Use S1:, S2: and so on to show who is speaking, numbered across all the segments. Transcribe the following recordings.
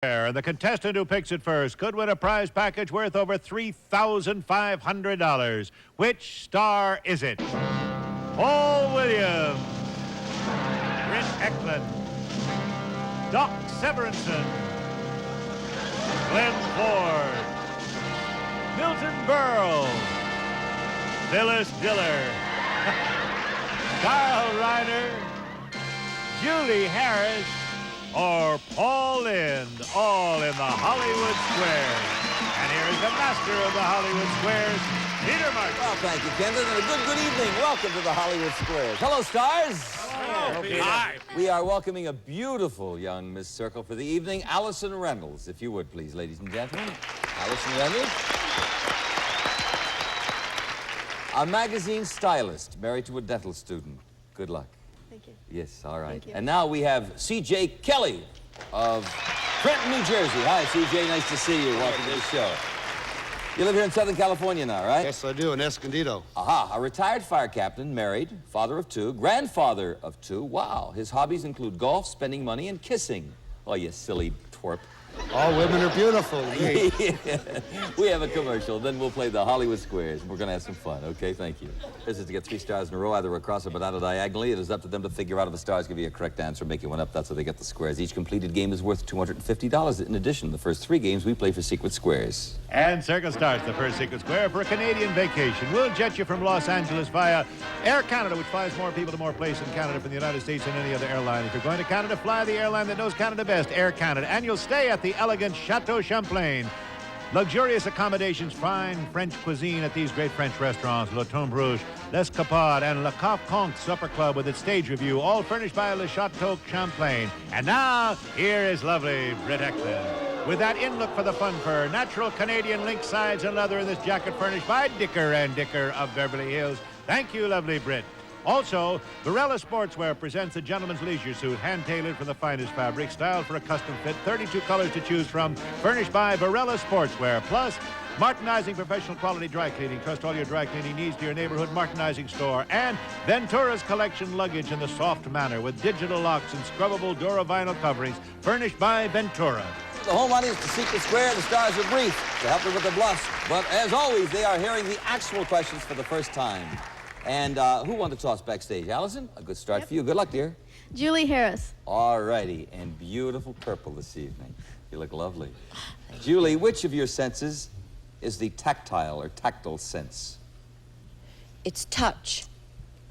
S1: And the contestant who picks it first could win a prize package worth over $3,500. Which star is it? Paul Williams, Britt Eklund, Doc Severinsen, Glenn Ford, Milton Berle, Phyllis Diller, Kyle Reiner, Julie Harris, or Paul Lind, all in the Hollywood Squares. And here is the master of the Hollywood Squares, Peter Martin.
S2: Well, thank you, Kendall, and a good evening. Welcome to the Hollywood Squares. Hello, stars.
S1: Hello, Peter. Hi.
S2: We are welcoming a beautiful young Miss Circle for the evening, Allison Reynolds, if you would, please, ladies and gentlemen. Allison Reynolds. A magazine stylist, married to a dental student. Good luck.
S3: Thank you.
S2: Yes, all right.
S3: Thank you.
S2: And now we have C.J. Kelly of Trenton, New Jersey. Hi, C.J., nice to see you. Welcome to the show. You live here in Southern California now, right?
S4: Yes, I do, in Escondido.
S2: Aha, a retired fire captain, married, father of two, grandfather of two. Wow, his hobbies include golf, spending money, and kissing. Oh, you silly twerp.
S4: All women are beautiful.
S2: We have a commercial, then we'll play the Hollywood Squares. We're going to have some fun, okay? Thank you. This is to get 3 stars in a row, either across or banana diagonally. It is up to them to figure out if the stars give you a correct answer, make you one up. That's how they get the squares. Each completed game is worth $250. In addition, the first 3 games we play for secret squares.
S1: And Circle starts the first secret square for a Canadian vacation. We'll jet you from Los Angeles via Air Canada, which flies more people to more places in Canada from the United States than any other airline. If you're going to Canada, fly the airline that knows Canada best, Air Canada. And you'll stay at the elegant Chateau Champlain. Luxurious accommodations, fine French cuisine at these great French restaurants, Le Tombe Rouge, l'Escapade, and Le Coq Conque Supper Club with its stage review, all furnished by Le Chateau Champlain. And now, here is lovely Britt Eklund. With that in-look for the fun fur, natural Canadian link sides and leather in this jacket furnished by Dicker & Dicker of Beverly Hills. Thank you, lovely Britt. Also, Varela Sportswear presents a gentleman's leisure suit, hand-tailored from the finest fabric, styled for a custom fit, 32 colors to choose from, furnished by Varela Sportswear. Plus, Martinizing professional quality dry cleaning. Trust all your dry cleaning needs to your neighborhood Martinizing store. And Ventura's collection luggage in the soft manner with digital locks and scrubbable Duravinyl coverings, furnished by Ventura.
S2: The home audience, the secret square, the stars are brief to help them with the bluffs. But as always, they are hearing the actual questions for the first time. And who won the toss backstage? Allison? A good start for you. Good luck, dear.
S3: Julie Harris.
S2: All righty. And beautiful purple this evening. You look lovely. Julie, which of your senses is the tactile or tactile sense?
S5: It's touch.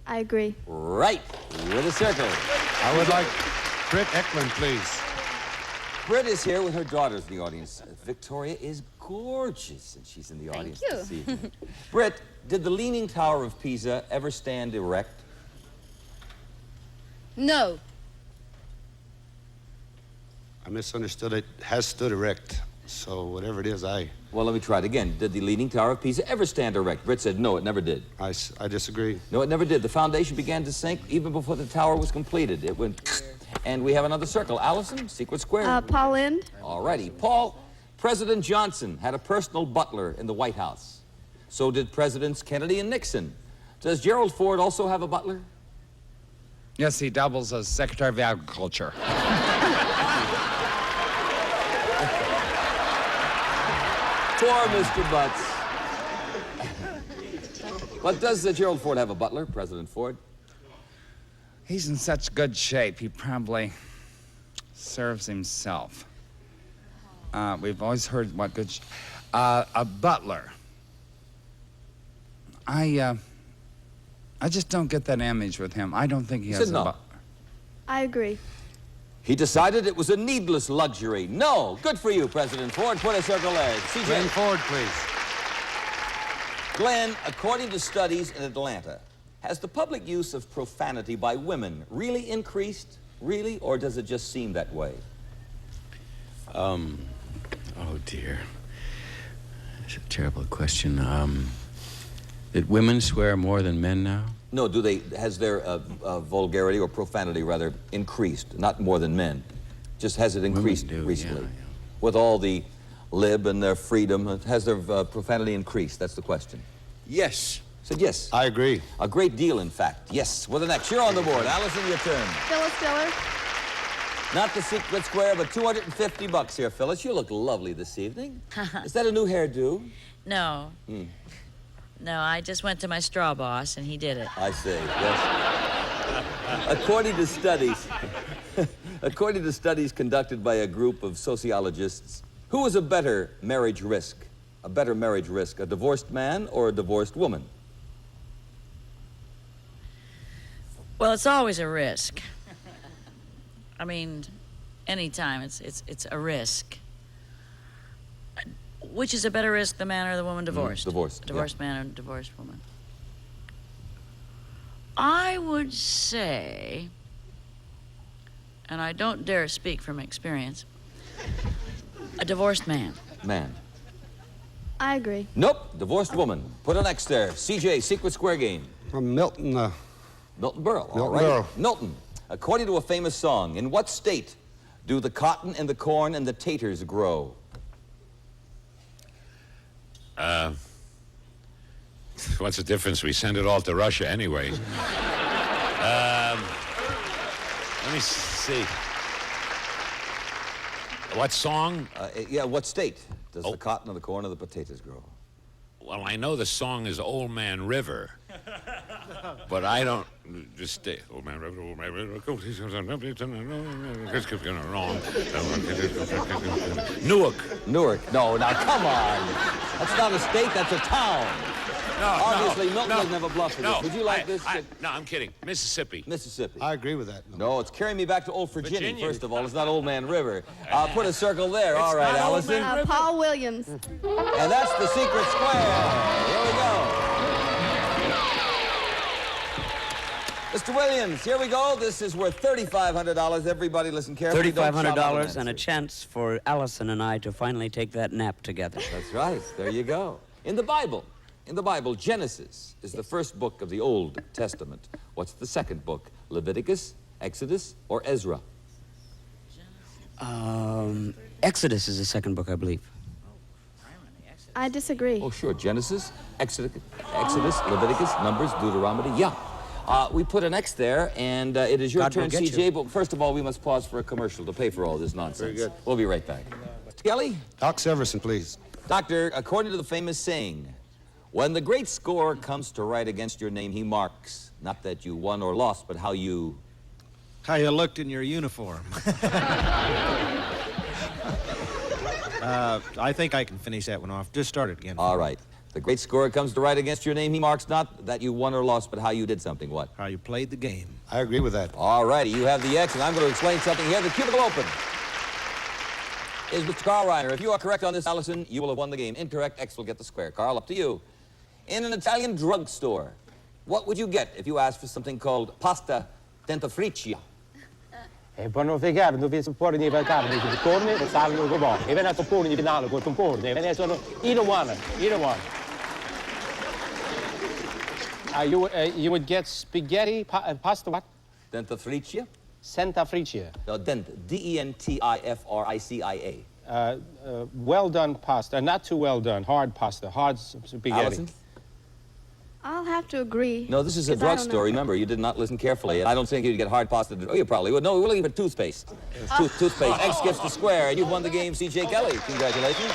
S3: I agree.
S2: Right. You're the circle.
S4: I would like Britt Eklund, please.
S2: Britt is here with her daughters in the audience. Victoria is gorgeous, and she's in the audience this evening. Britt, did the Leaning Tower of Pisa ever stand erect?
S5: No.
S4: I misunderstood. It has stood erect. So whatever it is,
S2: Well, let me try it again. Did the Leaning Tower of Pisa ever stand erect? Britt said no, it never did.
S4: I disagree.
S2: No, it never did. The foundation began to sink even before the tower was completed. It went... And we have another circle. Allison, secret square.
S3: Paul Lind.
S2: All righty. Paul, President Johnson had a personal butler in the White House. So did Presidents Kennedy and Nixon. Does Gerald Ford also have a butler?
S6: Yes, he doubles as Secretary of Agriculture.
S2: Poor Mr. Butts. But does Gerald Ford have a butler, President Ford?
S6: He's in such good shape, he probably serves himself. We've always heard what good... a butler. I just don't get that image with him. I don't think he has a butler.
S3: I agree.
S2: He decided it was a needless luxury. No. Good for you, President Ford. Put a circle there. CJ.
S4: Glenn Ford, please.
S2: Glenn, according to studies in Atlanta, has the public use of profanity by women really increased? Really? Or does it just seem that way?
S7: Oh, dear. That's a terrible question. Did women swear more than men now?
S2: No, has their vulgarity or profanity, rather, increased? Not more than men. Just has it increased recently?
S7: Yeah.
S2: With all the lib and their freedom, has their profanity increased? That's the question.
S7: Yes.
S2: Said yes.
S4: I agree.
S2: A great deal, in fact. Yes. Well, the next. You're on the board. Allison, your turn.
S3: Phyllis Diller.
S2: Not the secret square, but $250 here, Phyllis. You look lovely this evening. Is that a new hairdo?
S8: No. No, I just went to my straw boss, and he did it.
S2: I see, yes. According to studies conducted by a group of sociologists, who is a better marriage risk? A better marriage risk, a divorced man or a divorced woman?
S8: Well, it's always a risk. I mean, anytime it's a risk. Which is a better risk, the man or the woman divorced?
S2: Divorced.
S8: Divorced man or divorced woman. I would say, and I don't dare speak from experience, a divorced man.
S2: Man.
S3: I agree.
S2: Nope, divorced woman. Put an X there. CJ, secret square game.
S4: From Milton,
S2: Milton Berle, all
S4: Milton
S2: right.
S4: Berle.
S2: Milton, according to a famous song, in what state do the cotton and the corn and the taters grow?
S9: What's the difference? We send it all to Russia anyway. Let me see. What song?
S2: Yeah, what state does the cotton and the corn and the potatoes grow?
S9: Well, I know the song is Old Man River. But I don't just stay. Old Man River, Old Man River. Wrong. Newark.
S2: Newark. No, now come on. That's not a state, that's a town.
S9: No,
S2: Obviously, Milton
S9: no,
S2: doesn't have a bluff for this. Would you like this?
S9: No, I'm kidding. Mississippi.
S2: Mississippi.
S4: I agree with that.
S2: No, it's carrying me back to old Virginia, first of all. It's not Old Man River. Put a circle there. All right, Allison.
S3: Paul Williams.
S2: And that's the secret square. Here we go. Mr. Williams, here we go. This is worth $3,500. Everybody listen carefully.
S10: $3,500 and a chance for Allison and I to finally take that nap together.
S2: That's right. There you go. In the Bible, Genesis is the first book of the Old Testament. What's the second book? Leviticus, Exodus, or Ezra?
S10: Exodus is the second book, I believe.
S3: I disagree.
S2: Oh, sure. Genesis, Exodus, Leviticus, Numbers, Deuteronomy. Yeah. We put an X there, and it is your
S10: God will
S2: turn,
S10: get
S2: CJ.
S10: you.
S2: But first of all, we must pause for a commercial to pay for all this nonsense.
S4: Very good.
S2: We'll be right back. Kelly?
S4: Doc Severson, please.
S2: Doctor, according to the famous saying, when the great scorer comes to write against your name, he marks, not that you won or lost, but how you
S11: looked in your uniform. I think I can finish that one off. Just start it again.
S2: All right. The great scorer comes to write against your name, he marks not that you won or lost, but how you did something. What?
S11: How you played the game.
S4: I agree with that.
S2: All righty, you have the X, and I'm going to explain something here. The cubicle open is Mr. Carl Reiner. If you are correct on this, Allison, you will have won the game. Incorrect, X will get the square. Carl, up to you. In an Italian drugstore, what would you get if you asked for something called pasta dentifricia?
S12: Buono fregare, dove support di carne di corne, e salgo con buono. E viene a toppone di finale con toppone, e viene sono either one. You would get spaghetti, pasta what?
S2: Dentifricia?
S12: Santa Fricia.
S2: No, D-E-N-T-I-F-R-I-C-I-A.
S12: Well done pasta, not too well done, hard pasta, hard spaghetti.
S2: Allison?
S3: I'll have to agree.
S2: No, this is a
S3: 'cause I don't
S2: drugstore.
S3: know.
S2: Remember, you did not listen carefully. I don't think you'd get hard pasta. Oh, you probably would. No, we're looking for toothpaste. Toothpaste. X gets the square, and you've won the game, C.J. Kelly. Congratulations.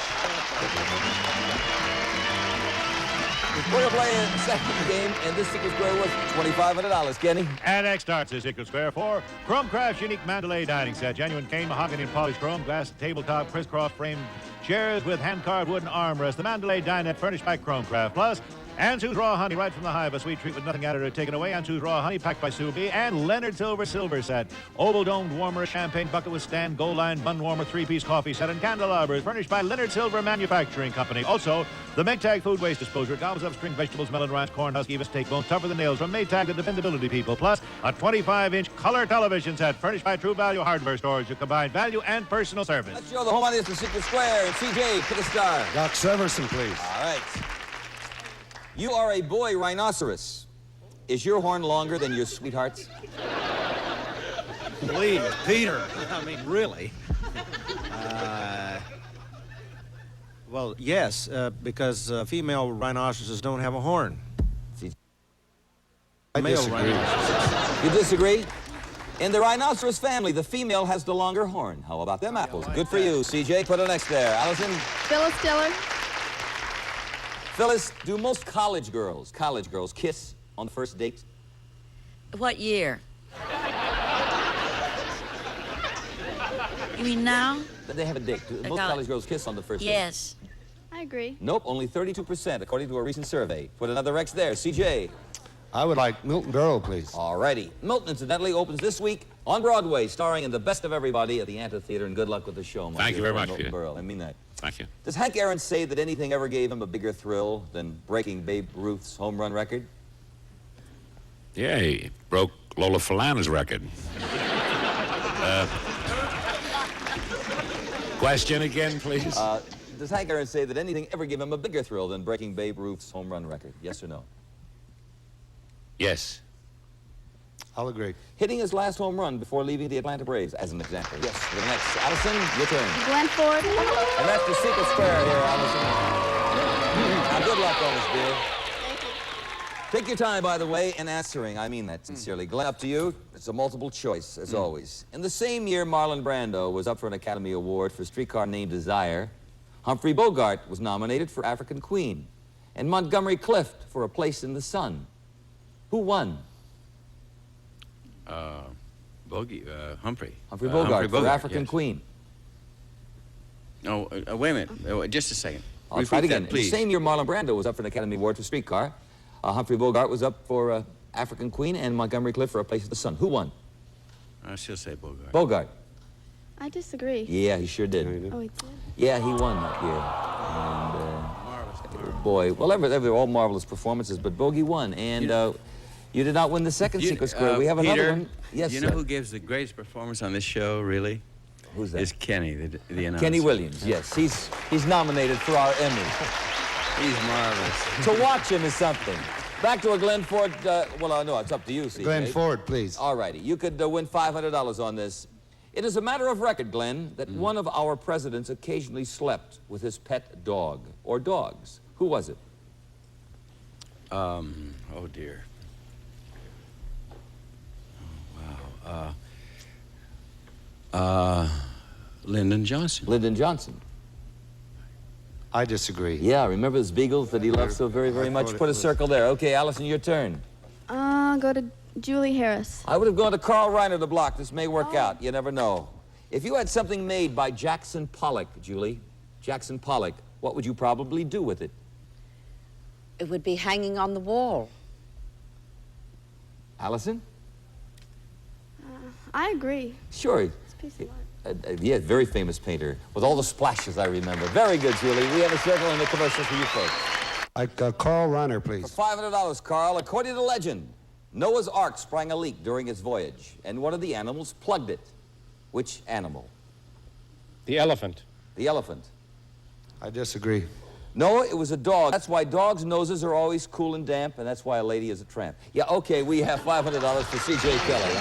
S2: We're going to play a second game, and this secret square was $2,500. Kenny?
S1: And X starts the secret square for Chromecraft's unique Mandalay dining set. Genuine cane, mahogany, and polished chrome, glass tabletop, crisscross framed chairs with hand-carved wooden armrests. The Mandalay dinette furnished by Chromecraft. Plus, Ansu's Raw Honey, right from the hive, a sweet treat with nothing added or taken away. Ansu's Raw Honey, packed by Sue B. And Leonard Silver set. Oval-domed warmer, champagne bucket with stand, gold line bun warmer, three-piece coffee set, and candelabras furnished by Leonard Silver Manufacturing Company. Also, the Maytag food waste disposer gobbles up string vegetables, melon rinds, corn husk, even steak bones, tougher than nails from Maytag, the dependability people. Plus, a 25-inch color television set furnished by True Value Hardware Stores to combine value and personal service.
S2: Let's show the home audience the secret square. And C.J., pick a star.
S4: Doc Severson, please.
S2: All right. You are a boy rhinoceros. Is your horn longer than your sweetheart's?
S11: Please, Peter. I mean, really. Well, yes, because female rhinoceroses don't have a horn.
S4: I
S11: Male
S4: disagree.
S11: rhinoceros.
S2: You disagree? In the rhinoceros family, the female has the longer horn. How about them apples? Good for you, CJ. Put an X there. Allison?
S3: Phyllis Diller.
S2: Phyllis, do most college girls kiss on the first date?
S8: What year? You mean now?
S2: They have a date. Do most college girls kiss on the first date?
S8: Yes.
S3: I agree.
S2: Nope, only 32%, according to a recent survey. Put another X there. CJ?
S4: I would like Milton Berle, please.
S2: All righty. Milton, incidentally, opens this week on Broadway, starring in The Best of Everybody at the Amphitheater, and good luck with the show.
S9: Thank you very much,
S2: Milton
S9: Peter.
S2: Berle. I mean that.
S9: Thank you.
S2: Does Hank Aaron say that anything ever gave him a bigger thrill than breaking Babe Ruth's home run record?
S9: Yeah, he broke Lola Falana's record. Question again, please.
S2: Does Hank Aaron say that anything ever gave him a bigger thrill than breaking Babe Ruth's home run record? Yes or no?
S9: Yes.
S4: I'll agree.
S2: Hitting his last home run before leaving the Atlanta Braves, as an example. Yes. For the next, Allison, your turn.
S3: Glenn Ford.
S2: And that's the secret square here, Allison. Now, good luck on this, dear. Take your time, by the way, in answering. I mean that sincerely. Glenn, up to you. It's a multiple choice, as always. In the same year Marlon Brando was up for an Academy Award for Streetcar Named Desire, Humphrey Bogart was nominated for African Queen, and Montgomery Clift for A Place in the Sun. Who won?
S7: Humphrey.
S2: Humphrey Bogart for African
S7: yes.
S2: Queen.
S7: Oh, wait a minute. Just a second.
S2: I'll try it again.
S7: That, please.
S2: The same year Marlon Brando was up for an Academy Award for Streetcar, Humphrey Bogart was up for African Queen, and Montgomery Clift for A Place in the Sun. Who won?
S7: I still say Bogart.
S2: Bogart.
S3: I disagree.
S2: Yeah, he sure did.
S3: Oh, he did?
S2: Yeah, he won that year. And, boy, well, they were all marvelous performances, but Bogey won. And you did not win the second secret square. We have
S7: Peter,
S2: another one. Yes,
S7: you know who gives the greatest performance on this show, really?
S2: Who's that?
S7: Is Kenny, the announcer.
S2: Kenny Williams, yes. He's nominated for our Emmy.
S7: He's marvelous.
S2: To watch him is something. Back to a Glenn Ford, no, it's up to you, CJ.
S4: Glenn Ford, please.
S2: All righty. You could win $500 on this. It is a matter of record, Glenn, that one of our presidents occasionally slept with his pet dog or dogs. Who was it?
S7: Oh, dear. Oh, wow. Lyndon Johnson.
S2: Lyndon Johnson.
S4: I disagree.
S2: Yeah, remember his beagles that he loved so very, very much? Put a circle there. Okay, Allison, your turn.
S3: Go to Julie Harris.
S2: I would have gone to Carl Reiner to block. This may work out. You never know. If you had something made by Jackson Pollock, Julie, Jackson Pollock, what would you probably do with it?
S5: It would be hanging on the wall.
S2: Allison?
S3: I agree.
S2: Sure.
S3: It's a piece of art.
S2: Yeah, very famous painter, with all the splashes I remember. Very good, Julie. We have a circle in the commercial for you folks.
S4: Carl Reiner, please.
S2: For $500, Carl, according to legend, Noah's Ark sprang a leak during its voyage, and one of the animals plugged it. Which animal?
S12: The elephant.
S2: The elephant.
S4: I disagree.
S2: No, it was a dog. That's why dogs' noses are always cool and damp, and that's why a lady is a tramp. Yeah, okay, we have $500 for C.J. Kelly.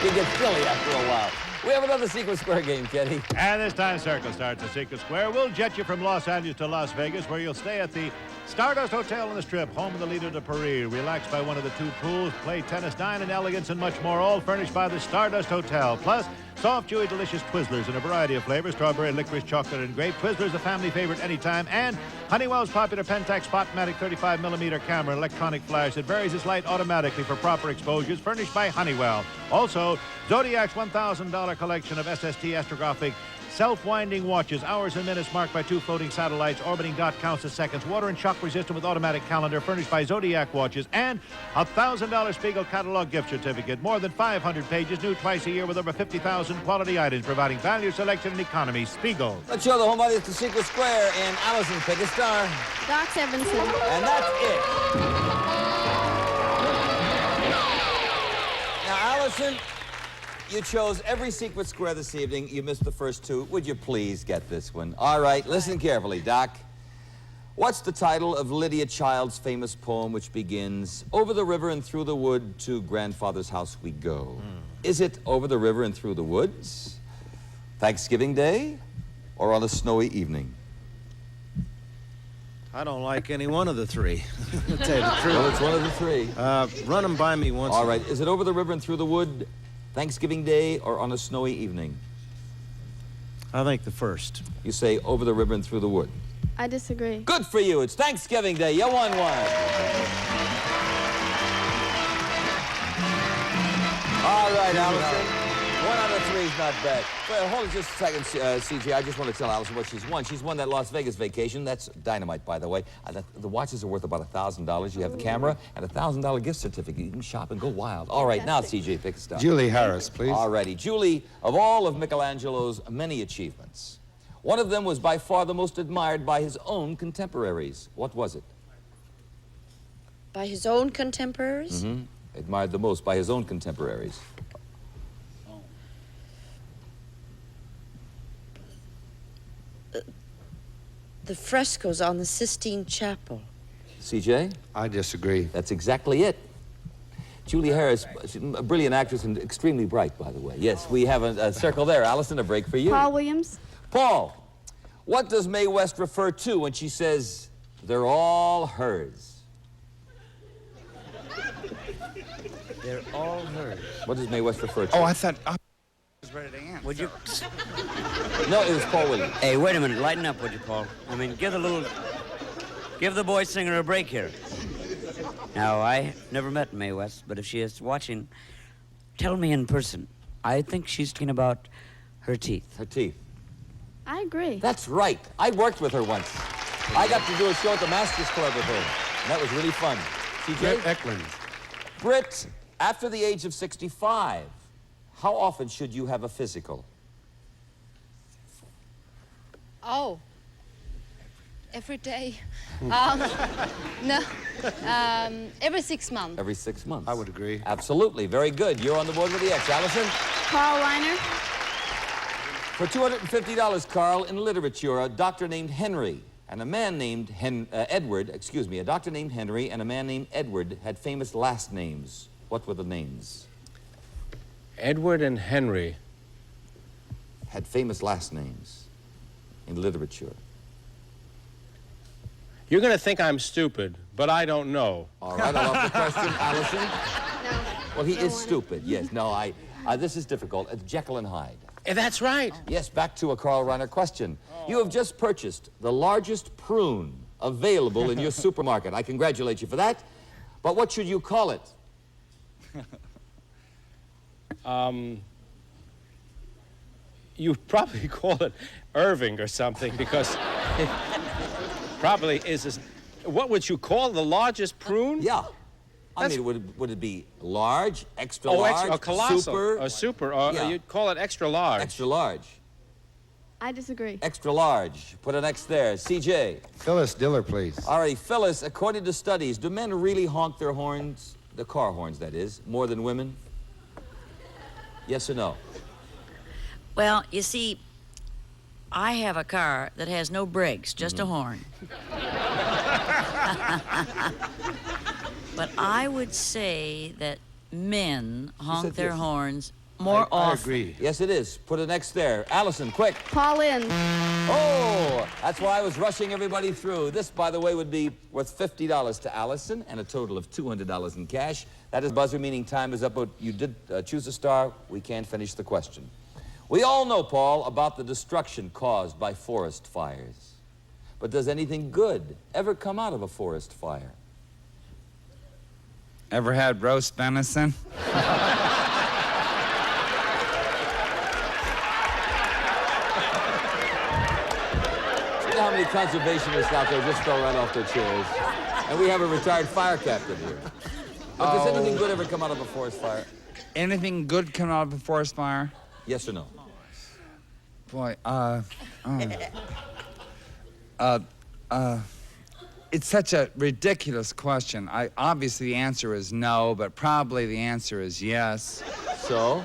S2: You get silly after a while. We have another Secret Square game, Kenny.
S1: And this time, Circle starts at Secret Square. We'll jet you from Los Angeles to Las Vegas, where you'll stay at the Stardust Hotel on the Strip, home of the leader de Paris. Relax by one of the two pools, play tennis, dine in elegance, and much more, all furnished by the Stardust Hotel. Plus, soft, chewy, delicious Twizzlers in a variety of flavors, strawberry, licorice, chocolate, and grape. Twizzlers, a family favorite anytime. And Honeywell's popular Pentax Spotmatic 35mm camera, electronic flash that varies its light automatically for proper exposures, furnished by Honeywell. Also, Zodiac's $1,000 collection of SST astrographic self-winding watches, hours and minutes marked by two floating satellites, orbiting dot counts as seconds, water and shock resistant with automatic calendar, furnished by Zodiac watches, and a $1,000 Spiegel catalog gift certificate. More than 500 pages, new twice a year, with over 50,000 quality items, providing value, selection, and economy. Spiegel.
S2: Let's show the home audience the Secret Square, and Allison, pick a star.
S3: Doc Severinsen.
S2: And that's it. Now, Allison, you chose every Secret Square this evening. You missed the first two. Would you please get this one? All right, listen carefully, Doc. What's the title of Lydia Child's famous poem which begins, "Over the river and through the wood, to grandfather's house we go"? Is it over the river and through the woods, Thanksgiving Day, or on a snowy evening?
S11: I don't like any one of the three. To tell you the truth.
S2: Well, it's one of the three.
S11: Run them by me once.
S2: All right. Is it over the river and through the wood, Thanksgiving Day, or on a snowy evening?
S11: I think the first.
S2: You say over the river and through the wood.
S3: I disagree.
S2: Good for you. It's Thanksgiving Day. You won one. All right, Allison. 1 out of 3 is not bad. Well, hold on just a second, CJ. I just want to tell Allison what she's won. She's won that Las Vegas vacation. That's dynamite, by the way. The watches are worth about $1,000. You have the camera and a $1,000 gift certificate. You can shop and go wild. All right, now, CJ, pick a star.
S4: Julie Harris, please.
S2: All righty. Julie, of all of Michelangelo's many achievements, one of them was by far the most admired by his own contemporaries. What was it?
S5: By his own contemporaries?
S2: Mm-hmm. Admired the most by his own contemporaries.
S5: The frescoes on the Sistine Chapel.
S2: CJ?
S4: I disagree.
S2: That's exactly it. Julie Harris, she's a brilliant actress and extremely bright, by the way. Yes, we have a circle there. Allison, a break for you.
S3: Paul Williams.
S2: Paul, what does Mae West refer to when she says, they're all hers?
S10: They're all hers.
S2: What does Mae West refer to?
S6: Oh, I thought I was ready to answer.
S10: Would you?
S2: No, it was Paul Williams.
S10: Hey, wait a minute. Lighten up, would you, Paul? I mean, give the boy singer a break here. Now, I never met Mae West, but if she is watching, tell me in person. I think she's talking about her teeth.
S2: Her teeth.
S3: I agree.
S2: That's right. I worked with her once. I got to do a show at the Masters Club with her. And that was really fun.
S4: Britt
S2: CJ?
S4: Eklund.
S2: Britt, after the age of 65, how often should you have a physical?
S13: Oh. Every day. No. Every 6 months.
S2: Every 6 months.
S4: I would agree.
S2: Absolutely. Very good. You're on the board with the X. Allison?
S3: Carl Reiner.
S2: For $250, Carl, in literature, a doctor named Henry and a man named Edward, excuse me, a doctor named Henry and a man named Edward had famous last names. What were the names?
S12: Edward and Henry.
S2: Had famous last names in literature.
S12: You're going to think I'm stupid, but I don't know.
S2: All right, I love the question, Allison.
S3: No.
S2: Well, he is stupid, yes. No, this is difficult. It's Jekyll and Hyde.
S12: That's right.
S2: Yes, back to a Carl Reiner question. You have just purchased the largest prune available in your supermarket. I congratulate you for that. But what should you call it?
S12: You probably call it Irving or something because it probably is. What would you call the largest prune?
S2: Yeah. I mean, would it be large, extra large,
S12: extra, colossal,
S2: super?
S12: a super, or
S2: Yeah.
S12: you'd call it extra large.
S2: Extra large.
S3: I disagree.
S2: Extra large. Put an X there. CJ.
S4: Phyllis Diller, please.
S2: All right, Phyllis, according to studies, do men really honk their horns, the car horns, that is, more than women? Yes or no?
S8: Well, you see, I have a car that has no brakes, just a horn. But I would say that men honk their horns more often.
S4: I agree.
S2: Yes, it is. Put an X there. Allison, quick.
S3: Paul Ince.
S2: Oh, that's why I was rushing everybody through. This, by the way, would be worth $50 to Allison and a total of $200 in cash. That is buzzer, meaning time is up, but you did choose a star. We can't finish the question. We all know, Paul, about the destruction caused by forest fires. But does anything good ever come out of a forest fire?
S6: Ever had roast venison?
S2: You know how many conservationists out there just fell right off their chairs? And we have a retired fire captain here. But does anything good ever come out of a forest fire?
S6: Anything good come out of a forest fire?
S2: Yes or no?
S6: Boy, it's such a ridiculous question. Obviously the answer is no, but probably the answer is yes.
S2: So?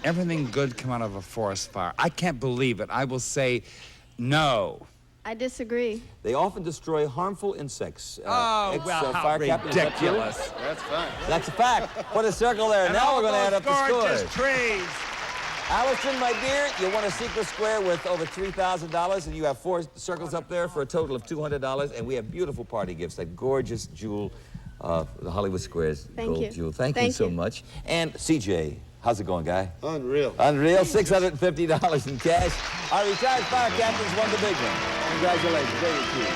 S6: Everything good come out of a forest fire. I can't believe it. I will say no.
S3: I disagree.
S2: They often destroy harmful insects.
S6: Well, how ridiculous.
S4: That's fine.
S2: That's a fact. Put a circle there. Now we're going to add up the scores.
S6: Trees.
S2: Allison, my dear, you won a secret square worth over $3,000, and you have 4 circles up there for a total of $200, and we have beautiful party gifts, that gorgeous jewel, the Hollywood Squares gold jewel. Thank you so much. And CJ, how's it going, guy?
S4: Unreal.
S2: Unreal, $650 in cash. Our retired fire captains won the big one. Congratulations, very cute.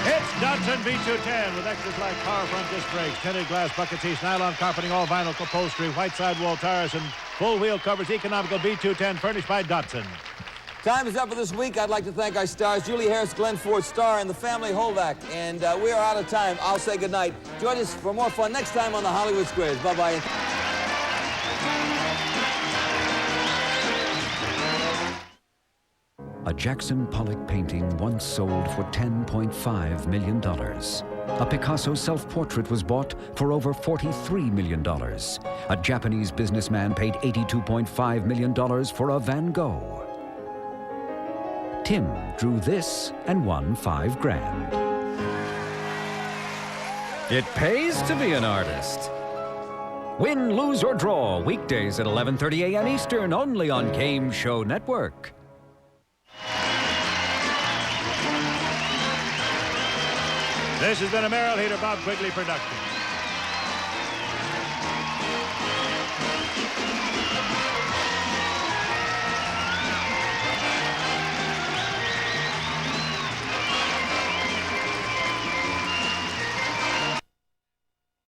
S1: It's Datsun B210 with extras like power front disc brakes, tinted glass bucket seats, nylon carpeting, all vinyl upholstery, white sidewall tires, and full wheel covers. Economical B210 furnished by Datsun.
S2: Time is up for this week. I'd like to thank our stars, Julie Harris, Glenn Ford, Starr, and the family Holdack. And we are out of time. I'll say goodnight. Join us for more fun next time on the Hollywood Squares. Bye-bye.
S14: A Jackson Pollock painting once sold for $10.5 million. A Picasso self-portrait was bought for over $43 million. A Japanese businessman paid $82.5 million for a Van Gogh. Tim drew this and won $5 grand. It pays to be an artist. Win, lose, or draw, weekdays at 11:30 a.m. Eastern, only on Game Show Network.
S1: This has been a Merrill Heater Bob Quigley production.